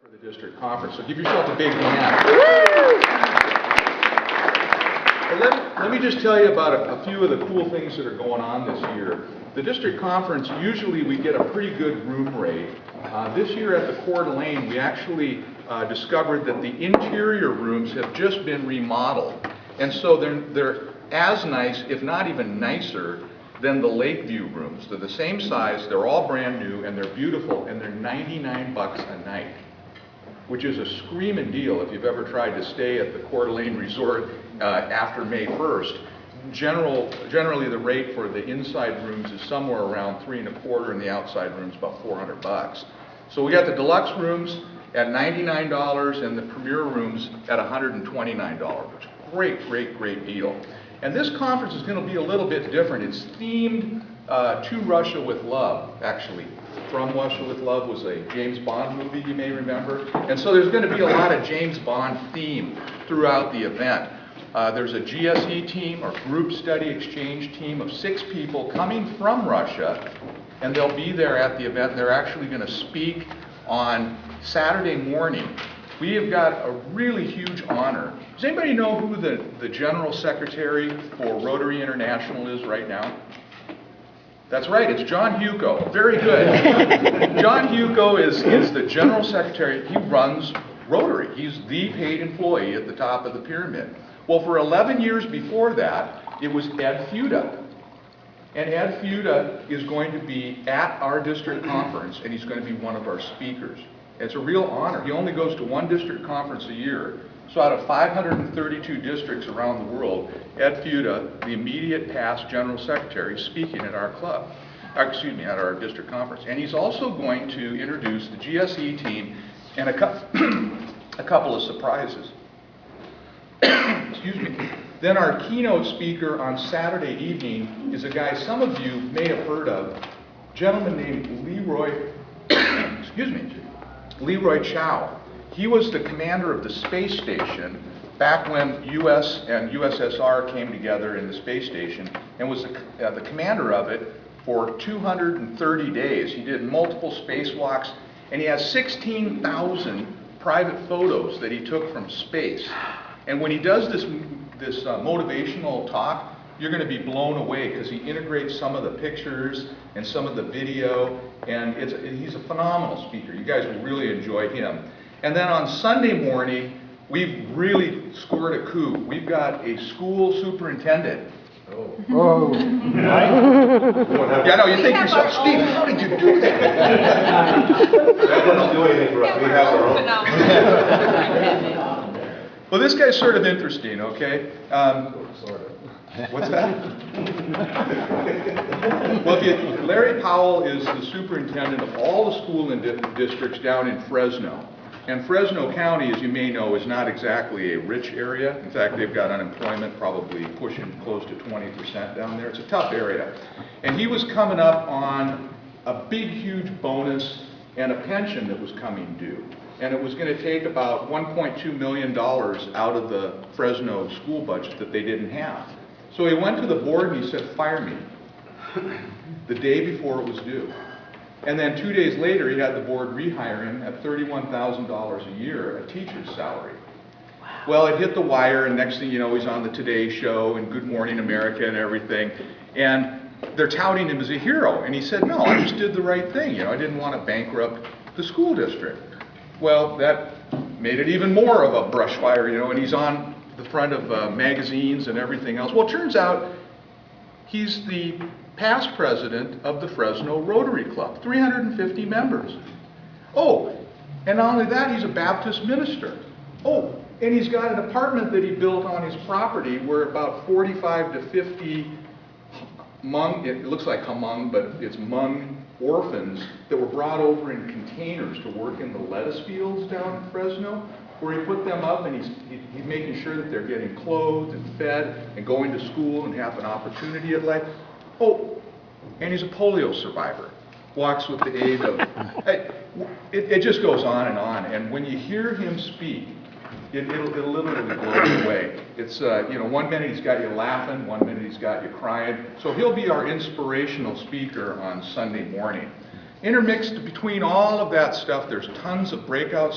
for the district conference, so give yourself a big hand. Well, let me just tell you about a few of the cool things that are going on this year. The district conference, usually we get a pretty good room rate. This year at the Coeur d'Alene, we actually discovered that the interior rooms have just been remodeled. And so they're as nice, if not even nicer, than the Lakeview rooms. They're the same size, they're all brand new, and they're beautiful, and they're $99 a night, which is a screaming deal if you've ever tried to stay at the Coeur d'Alene Resort after May 1st. Generally, the rate for the inside rooms is somewhere around $325, and the outside rooms about $400. So we got the deluxe rooms at $99 and the premier rooms at $129, which is a great deal. And this conference is going to be a little bit different. It's themed to Russia with Love, actually. From Russia with Love was a James Bond movie, you may remember. And so there's going to be a lot of James Bond theme throughout the event. There's a GSE team, or Group Study Exchange team, of 6 people coming from Russia, and they'll be there at the event. They're actually going to speak on Saturday morning. We have got a really huge honor. Does anybody know who the General Secretary for Rotary International is right now? That's right, it's John Hugo. Very good. John Hugo is the General Secretary. He runs Rotary. He's the paid employee at the top of the pyramid. Well, for 11 years before that, it was Ed Fuda. And Ed Fuda is going to be at our district conference, and he's going to be one of our speakers. It's a real honor. He only goes to one district conference a year. So out of 532 districts around the world, Ed Fuda, the immediate past General Secretary, is speaking at our club, at our district conference. And he's also going to introduce the GSE team and a couple of surprises. Excuse me. Then our keynote speaker on Saturday evening is a guy some of you may have heard of, a gentleman named Leroy Chow. He was the commander of the space station back when US and USSR came together in the space station, and was the commander of it for 230 days. He did multiple spacewalks, and he has 16,000 private photos that he took from space. And when he does this motivational talk, you're going to be blown away because he integrates some of the pictures and some of the video, and he's a phenomenal speaker. You guys will really enjoy him. And then on Sunday morning, we've really scored a coup. We've got a school superintendent. Oh. Yeah, no, you think yourself, Steve, how did you do that? That doesn't do anything for us. We have our own. Well, this guy's sort of interesting, okay? Sort of. What's that? Well, Larry Powell is the superintendent of all the school districts down in Fresno. And Fresno County, as you may know, is not exactly a rich area. In fact, they've got unemployment probably pushing close to 20% down there. It's a tough area. And he was coming up on a big, huge bonus and a pension that was coming due. And it was going to take about $1.2 million out of the Fresno school budget that they didn't have. So he went to the board and he said, "Fire me," the day before it was due. And then 2 days later, he had the board rehire him at $31,000 a year, a teacher's salary. Wow. Well, it hit the wire, and next thing you know, he's on the Today Show and Good Morning America and everything. And they're touting him as a hero. And he said, "No, I just did the right thing. I didn't want to bankrupt the school district." Well, that made it even more of a brush fire, and he's on the front of magazines and everything else. Well, it turns out he's the past president of the Fresno Rotary Club, 350 members. Oh, and not only that, he's a Baptist minister. Oh, and he's got an apartment that he built on his property where about 45 to 50 Hmong, it looks like Hmong, but it's Hmong orphans that were brought over in containers to work in the lettuce fields down in Fresno, where he put them up, and he's making sure that they're getting clothed and fed and going to school and have an opportunity at life. Oh, and he's a polio survivor. Walks with the aid of, it just goes on. And when you hear him speak, it'll literally blow you away. It's, 1 minute he's got you laughing, 1 minute he's got you crying. So he'll be our inspirational speaker on Sunday morning. Intermixed between all of that stuff, there's tons of breakouts.